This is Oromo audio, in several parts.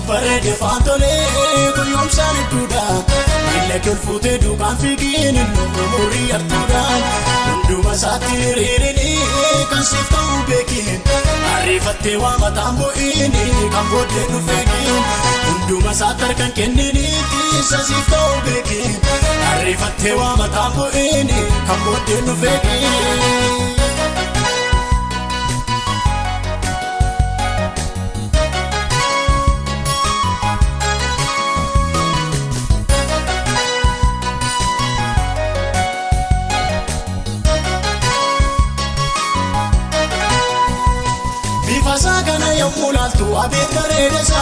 babbareede faantolee guyyoomsaan hedduudha miila kolfuutee duukaan fiigiin umurii artuudhaan hunduma isaatti hiriirinii kan siif ta'uu beekin ariifattee waa mataan bu'iini kan booddee nu feekin hunduma isaatti harkan kenniniiti isa siif ta'uu beekin ariifattee waa mataan bu'iini kan booddee nu feekin. Fasagana yamulatu abetareza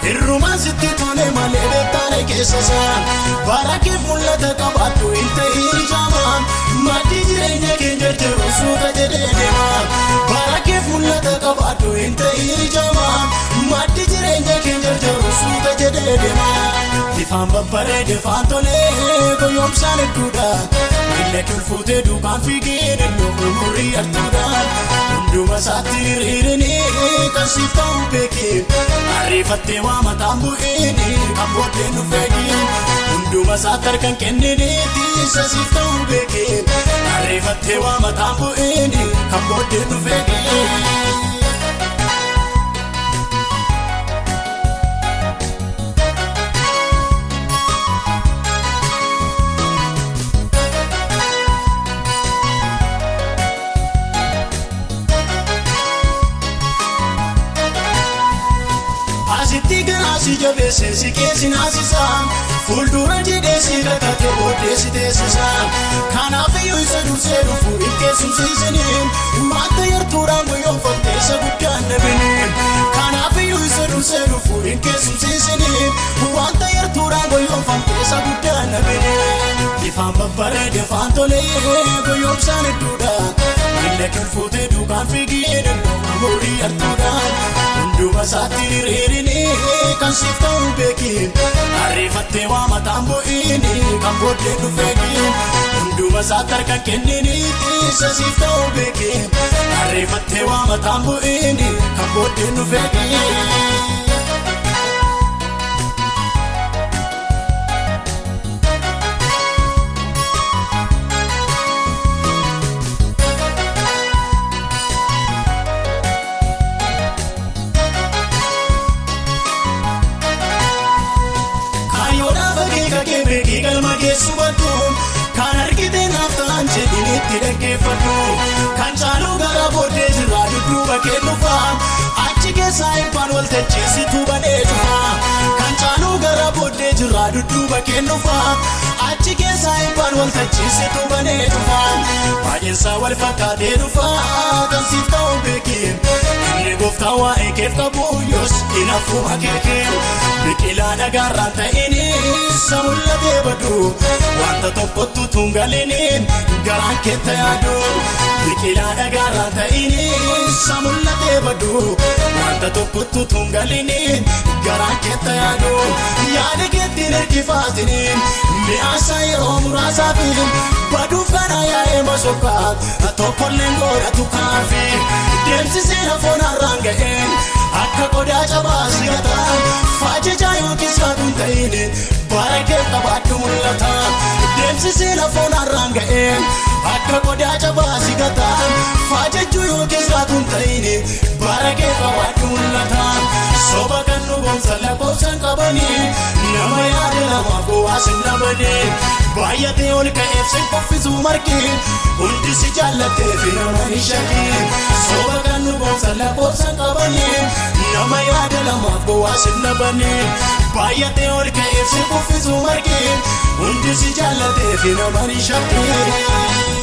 irruman sitti tole male betare kesasa barake mulata kabatu inte irjama mati jirenya kenjete rusuka jedema barake mulata kabatu inte irjama mati jirenya kenjete rusuka jedema difam babbareede faantole goyomsan hedduudha miila kolfuutee duukaan fiigiin umurii artuudhaan hunduma isaatti hiriirinii kan siif ta'uu beekin ariifattee waa mataan bu'iini kan booddee nu feekin hunduma isaatti harkan kenniniiti isa siif ta'uu beekin ariifattee waa mataan bu'iini kan booddee nu feekin. Asitti garaasi jabeesse si keessi naasisaan fuuldura jedhee si rakkate booddee si teessisaan kanaaf iyyuu isa dursee dhufu hin keessumsiisiniin maanta yartuudhaan guyyoomfattee isa guddaan dhabiniin kanaaf iyyuu isa dursee dhufu hin keessumsiisiniin wanta yartuudhaan guyyoomfattee isa guddaan dhabiniin ifaan babbareede faantolee guyyoomsaan hedduudha miila kolfuutee duukaan fiigiin umurii artuudhaan hunduma isaatti hiriirinii kan siif ta'uu beekin ariifattee waa mataan bu'iini kan booddee nu feekin hunduma isaatti harkan kenniniiti isa siif ta'uu beekin ariifattee waa mataan bu'iini kan booddee nu feekin. Galma geessu baddu kan argite naaf ta'an jedhinitti dhaggeeffadhu kan caaluu gara booddee jirraa dudduuba kennuufa achi keessaa hibbaan waltajjiisituu banee dhufa kan caaluu gara booddee jirraa dudduuba kennuufa achi keessaa hibbaan waltajjiisituu banee dhufa baay'eensaa wal fakkaatee dhufa kan siif ta'uu beekin inni gooftaa waa'ee keef qabu yoos hinaafuu akeekeen biqilaa dhagaarraan ta'ini mul'atee badu wanta tokkottu tungaliniin garaan keetta yaadu biqilaa dhagaarraa ta'ini mul'atee badu wanta tokkottu tungaliniin garaan keetta yaadu yaada keettiin hirkifaatiniin mi'aasa yeroo muraasaafin baduuf kana yaa'ee masokkaat tokkolleen godhatu kaafi deemsisee lafoon harraan ga'een akka qodaa cabaa sigataan faajajaa yookiis kaatuun ta'iniin barakee qabaadhu mul'ata deemsisee lafoon harraan ga'een akka qodaa cabaa sigataan faajajuu yookiis kaatuun ta'iniin barakee qabaadhu mul'ata soba kan nu boonsa lakkoofsan qabanii nama yaada namaaf gowwaasin dhabanii baay'atee ol ka'eef sin qoffisuu markiin hundi si jaallatee fi nama hin shakiin soba kan nu boonsa lakkoofsan qabanii nama yaada namaaf gowwaasin dhabanii baay'atee ol ka'eef sin qoffisuu markiin hundi si jaallatee fi nama hin shakiin.